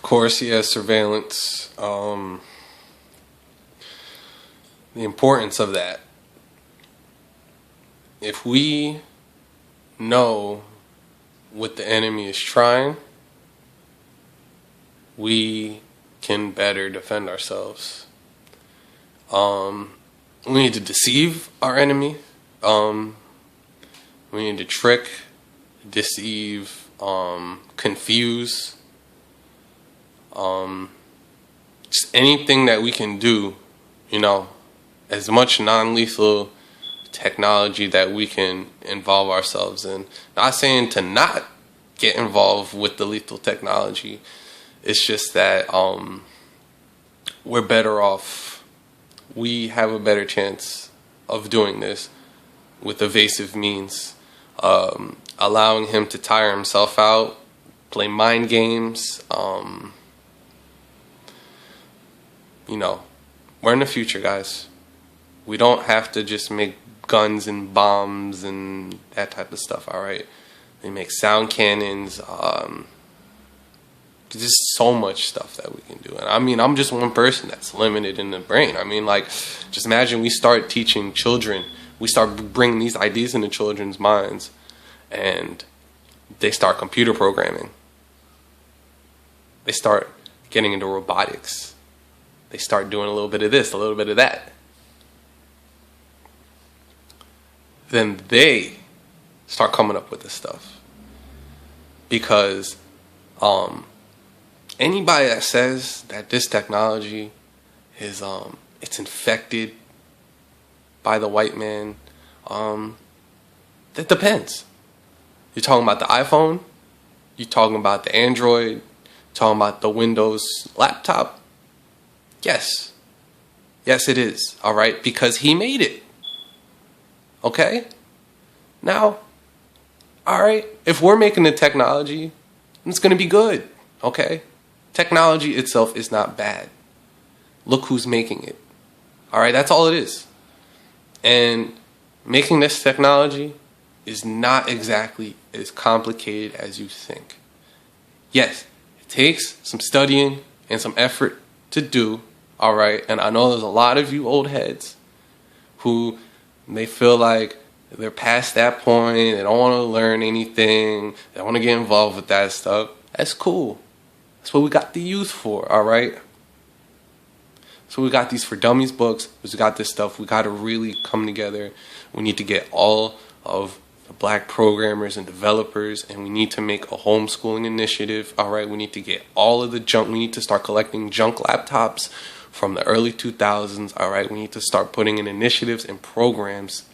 Of course, he has surveillance. The importance of that. If we know what the enemy is trying, we can better defend ourselves. We need to deceive our enemy. We need to trick, deceive, confuse. Just anything that we can do, as much non-lethal technology that we can involve ourselves in. Not saying to not get involved with the lethal technology. It's just that we're better off. We have a better chance of doing this with evasive means. Allowing him to tire himself out, play mind games. We're in the future, guys. We don't have to just make guns and bombs and that type of stuff, all right? They make sound cannons. There's so much stuff that we can do. And I'm just one person that's limited in the brain. Just imagine we start teaching children. We start bringing these ideas into children's minds. And they start computer programming. They start getting into robotics. They start doing a little bit of this, a little bit of that. Then they start coming up with this stuff. Because anybody that says that this technology is it's infected by the white man, that depends. You're talking about the iPhone, you're talking about the Android, you're talking about the Windows laptop. Yes, it is, all right, because he made it. Okay? Now, all right, if we're making the technology, it's going to be good, okay? Technology itself is not bad. Look who's making it. All right, that's all it is. And making this technology is not exactly as complicated as you think. Yes, it takes some studying and some effort to do, all right? And I know there's a lot of you old heads who they feel like they're past that point, they don't want to learn anything, they don't want to get involved with that stuff. That's cool. That's what we got the youth for, all right? So we got these For Dummies books, we got this stuff, we got to really come together. We need to get all of the black programmers and developers, and we need to make a homeschooling initiative, all right? We need to get all of the junk, we need to start collecting junk laptops from the early 2000s, all right? We need to start putting in initiatives and programs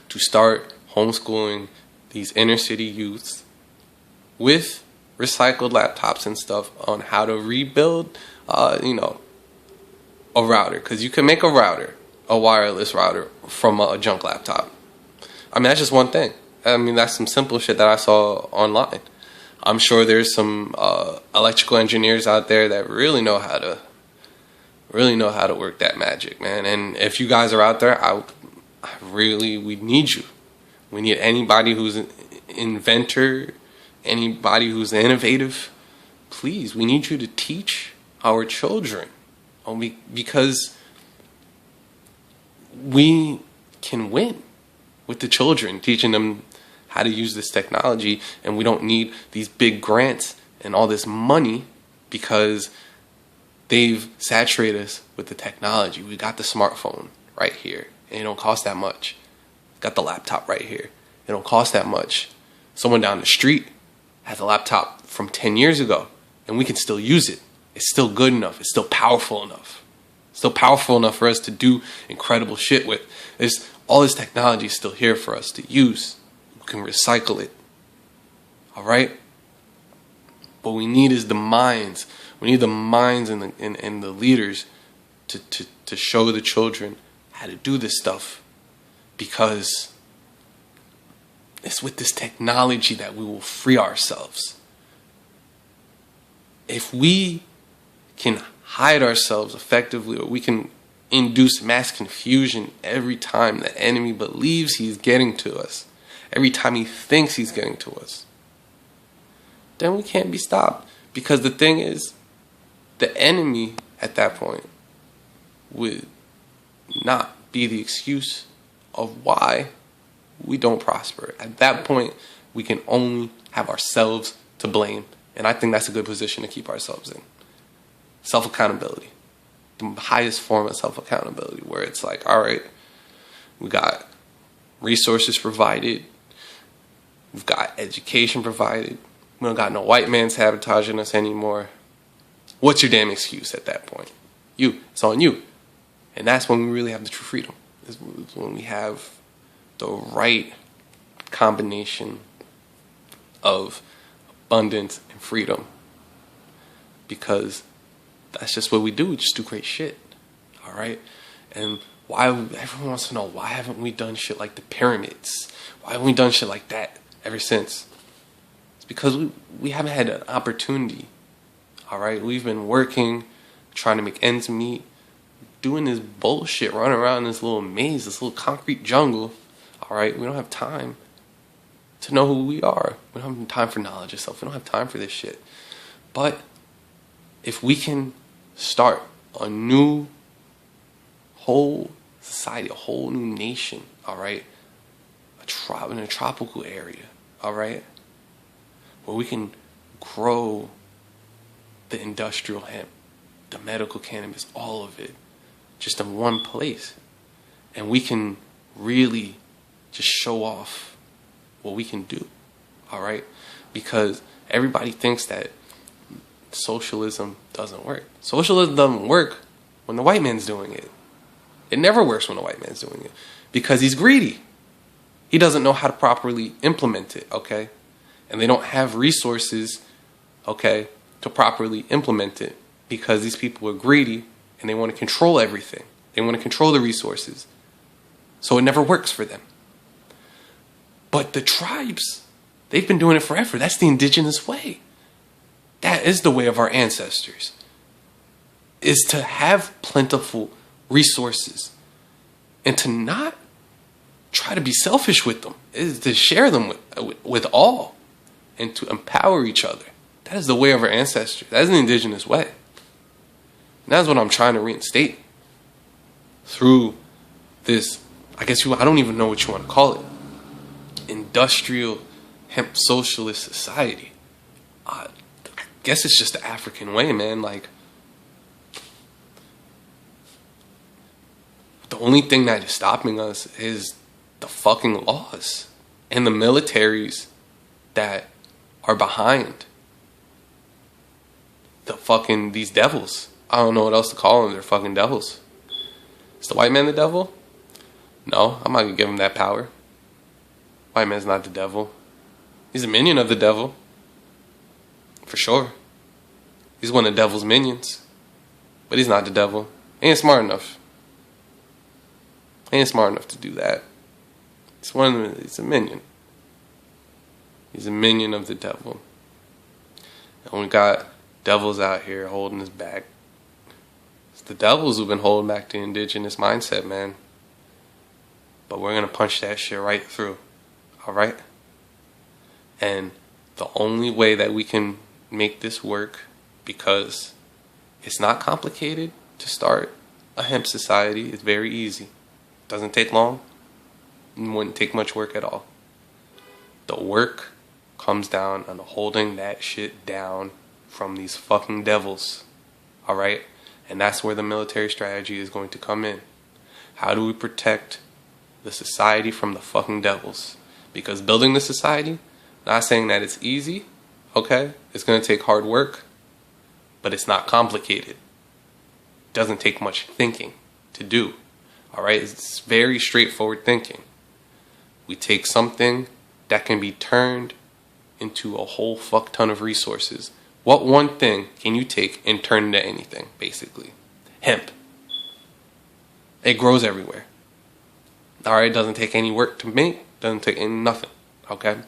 to start homeschooling these inner city youths with recycled laptops and stuff on how to rebuild, a router. Because you can make a router, a wireless router, from a junk laptop. That's just one thing. That's some simple shit that I saw online. I'm sure there's some electrical engineers out there that really know how to work that magic, man. And if you guys are out there, we need you. We need anybody who's an inventor, anybody who's innovative. Please, we need you to teach our children, because we can win with the children, teaching them how to use this technology. And we don't need these big grants and all this money, because they've saturated us with the technology. We got the smartphone right here, and it don't cost that much. Got the laptop right here. It don't cost that much. Someone down the street has a laptop from 10 years ago, and we can still use it. It's still good enough. It's still powerful enough. It's still powerful enough for us to do incredible shit with. All this technology is still here for us to use. We can recycle it. All right? What we need is the minds. We need the minds and the leaders to show the children how to do this stuff, because it's with this technology that we will free ourselves. If we can hide ourselves effectively, or we can induce mass confusion every time the enemy believes he's getting to us, every time he thinks he's getting to us, then we can't be stopped. Because the thing is, the enemy at that point would not be the excuse of why we don't prosper. At that point, we can only have ourselves to blame. And I think that's a good position to keep ourselves in. Self-accountability. The highest form of self-accountability, where it's like, all right, we got resources provided. We've got education provided. We don't got no white man sabotaging us anymore. What's your damn excuse at that point? You. It's on you. And that's when we really have the true freedom. Is when we have the right combination of abundance and freedom. Because that's just what we do. We just do great shit. All right? And why, everyone wants to know, why haven't we done shit like the pyramids? Why haven't we done shit like that ever since? It's because we haven't had an opportunity. All right? We've been working, trying to make ends meet, doing this bullshit, running around in this little maze, this little concrete jungle. All right? We don't have time to know who we are. We don't have time for knowledge of self. We don't have time for this shit. But if we can start a new whole society, a whole new nation, all right, in a tropical area, all right, where we can grow the industrial hemp, the medical cannabis, all of it, just in one place. And we can really just show off what we can do, all right? Because everybody thinks that socialism doesn't work. Socialism doesn't work when the white man's doing it. It never works when the white man's doing it because he's greedy. He doesn't know how to properly implement it, okay? And they don't have resources, okay, to properly implement it because these people are greedy and they want to control everything. They want to control the resources. So it never works for them. But the tribes, they've been doing it forever. That's the indigenous way. That is the way of our ancestors. Is to have plentiful resources and to not try to be selfish with them. Is to share them with all and to empower each other. That is the way of our ancestors. That is the indigenous way. And that's what I'm trying to reinstate through this, I don't even know what you want to call it, industrial hemp socialist society. I guess it's just the African way, man. Like, the only thing that is stopping us is the fucking laws and the militaries that are behind these devils. I don't know what else to call them. They're fucking devils. Is the white man the devil? No, I'm not gonna give him that power. White man's not the devil. He's a minion of the devil. For sure. He's one of the devil's minions. But he's not the devil. He ain't smart enough. He ain't smart enough to do that. He's a minion. He's a minion of the devil. And we got devils out here holding us back. It's the devils who've been holding back the indigenous mindset, man. But we're gonna punch that shit right through. Alright? And the only way that we can make this work, because it's not complicated to start a hemp society, it's very easy. It doesn't take long. It wouldn't take much work at all. The work comes down on holding that shit down from these fucking devils. Alright? And that's where the military strategy is going to come in. How do we protect the society from the fucking devils? Because building the society, not saying that it's easy, okay? It's going to take hard work, but it's not complicated. It doesn't take much thinking to do. Alright? It's very straightforward thinking. We take something that can be turned into a whole fuck ton of resources. What one thing can you take and turn into anything, basically? Hemp. It grows everywhere. Alright, it doesn't take any work to make, doesn't take any nothing, okay?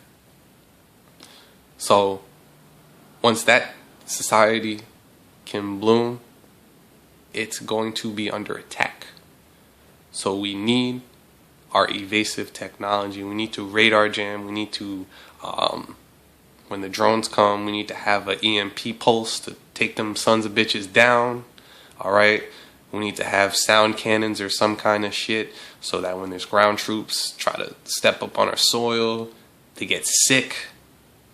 So, once that society can bloom, it's going to be under attack. So we need our evasive technology. We need to radar jam. We need to when the drones come, we need to have an EMP pulse to take them sons of bitches down. All right. We need to have sound cannons or some kind of shit so that when there's ground troops try to step up on our soil, they get sick.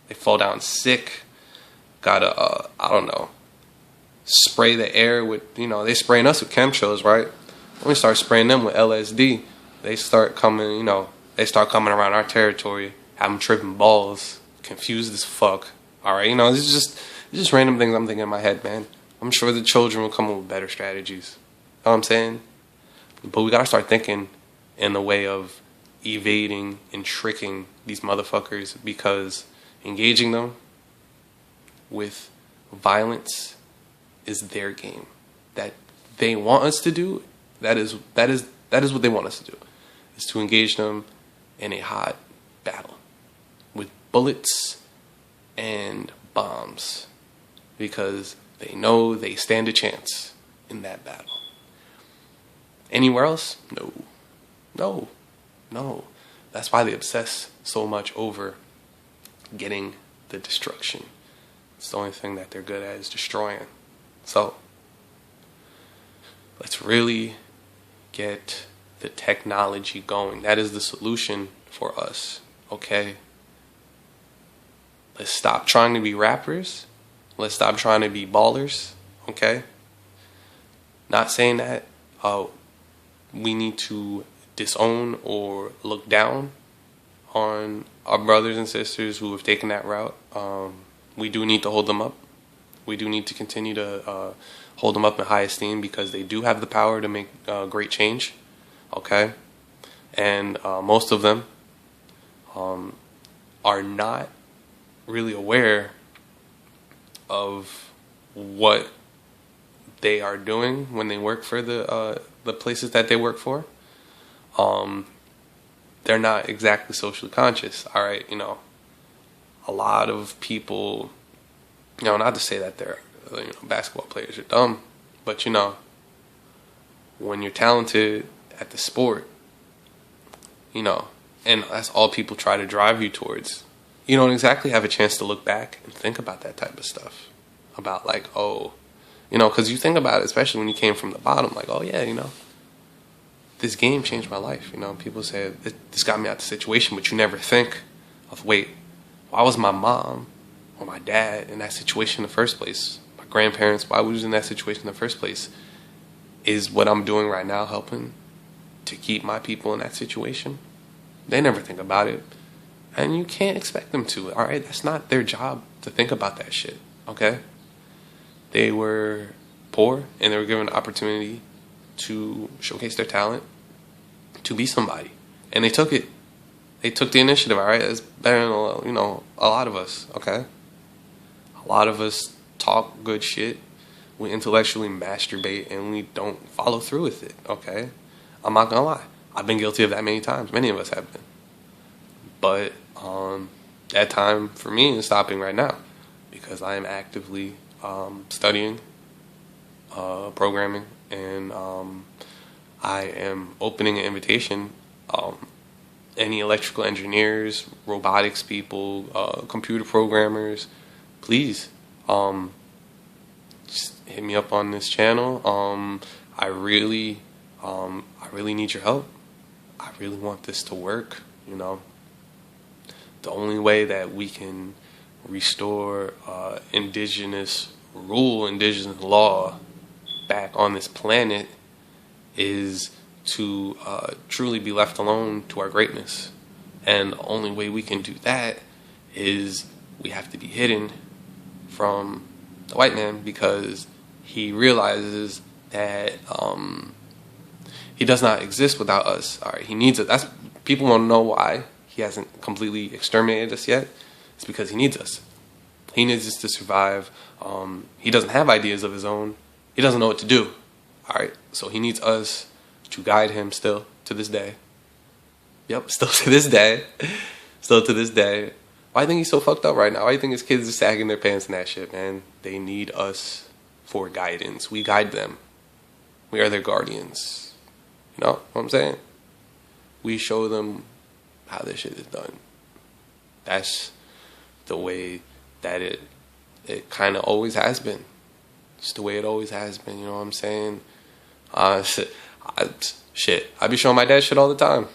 They fall down sick. Gotta, I don't know, spray the air with, they spraying us with chemtrails, right? When we start spraying them with LSD, they start coming, around our territory, have them tripping balls, confused as fuck. All right, this is just random things I'm thinking in my head, man. I'm sure the children will come up with better strategies. You know what I'm saying? But we gotta start thinking in the way of evading and tricking these motherfuckers, because engaging them with violence is their game. That they want us to do, that is what they want us to do, is to engage them in a hot battle with bullets and bombs, because they know they stand a chance in that battle. Anywhere else? No. That's why they obsess so much over getting the destruction. It's the only thing that they're good at, is destroying. So, let's really get the technology going. That is the solution for us, okay? Let's stop trying to be rappers. Let's stop trying to be ballers, okay? Not saying that we need to disown or look down on our brothers and sisters who have taken that route. We do need to hold them up. We do need to continue to hold them up in high esteem, because they do have the power to make great change, okay? And most of them are not really aware of what they are doing when they work for the places that they work for. They're not exactly socially conscious, all right? A lot of people, not to say that they're, basketball players are dumb, but when you're talented at the sport, and that's all people try to drive you towards, you don't exactly have a chance to look back and think about that type of stuff. About like, because you think about it, especially when you came from the bottom, like, oh yeah, this game changed my life. People say this got me out of the situation, but you never think of, wait, why was my mom or my dad in that situation in the first place? My grandparents, why was in that situation in the first place? Is what I'm doing right now helping to keep my people in that situation? They never think about it. And you can't expect them to, all right? That's not their job to think about that shit, okay? They were poor, and they were given an opportunity to showcase their talent, to be somebody. And they took it. They took the initiative, all right? It's better than, a lot of us, okay? A lot of us talk good shit. We intellectually masturbate, and we don't follow through with it, okay? I'm not gonna lie. I've been guilty of that many times. Many of us have been. But that time for me is stopping right now, because I am actively studying programming, and I am opening an invitation. Any electrical engineers, robotics people, computer programmers, please just hit me up on this channel. I really need your help. I really want this to work. The only way that we can restore indigenous rule, indigenous law back on this planet is to truly be left alone to our greatness. And the only way we can do that is we have to be hidden from the white man, because he realizes that he does not exist without us. All right, he needs us. That's, people want to know why he hasn't completely exterminated us yet. It's because he needs us. He needs us to survive. He doesn't have ideas of his own. He doesn't know what to do. All right, so he needs us to guide him still to this day. Yep, still to this day. Still to this day. Why do you think he's so fucked up right now? Why do you think his kids are sagging their pants and that shit, man? They need us for guidance. We guide them. We are their guardians. You know what I'm saying? We show them how this shit is done. That's the way that it kind of always has been. It's the way it always has been, you know what I'm saying? I be showing my dad shit all the time.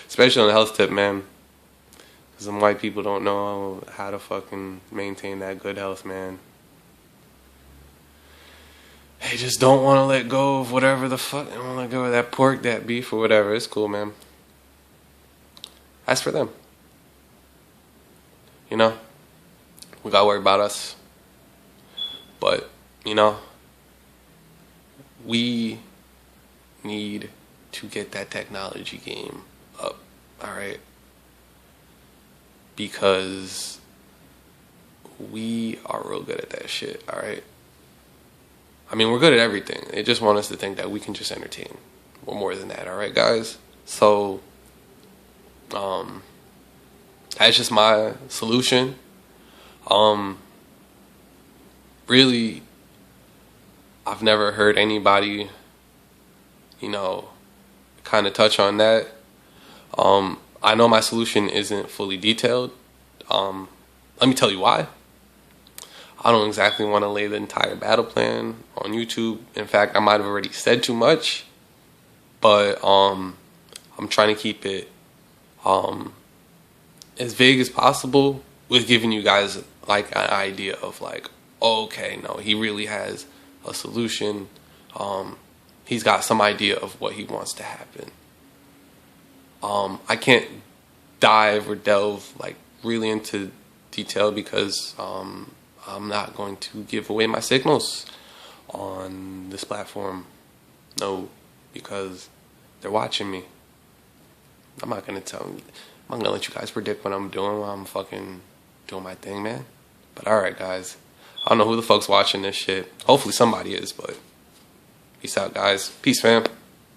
Especially on the health tip, man. Because some white people don't know how to fucking maintain that good health, man. They just don't want to let go of whatever the fuck. They don't want to let go of that pork, that beef, or whatever. It's cool, man. That's for them. You know? We gotta worry about us. But, you know, we need to get that technology game up, alright? Because we are real good at that shit, alright? I mean, we're good at everything. They just want us to think that we can just entertain. We're more than that, alright, guys? So, that's just my solution. Really, I've never heard anybody, you know, kind of touch on that. I know my solution isn't fully detailed. Let me tell you why. I don't exactly want to lay the entire battle plan on YouTube. In fact, I might have already said too much. But I'm trying to keep it as vague as possible with giving you guys like an idea of like, okay, no, he really has a solution. He's got some idea of what he wants to happen. I can't dive or delve like really into detail because I'm not going to give away my signals on this platform. No, because they're watching me. I'm not gonna let you guys predict what I'm doing while I'm fucking doing my thing, man. But alright, guys. I don't know who the fuck's watching this shit. Hopefully somebody is, but peace out, guys. Peace, fam.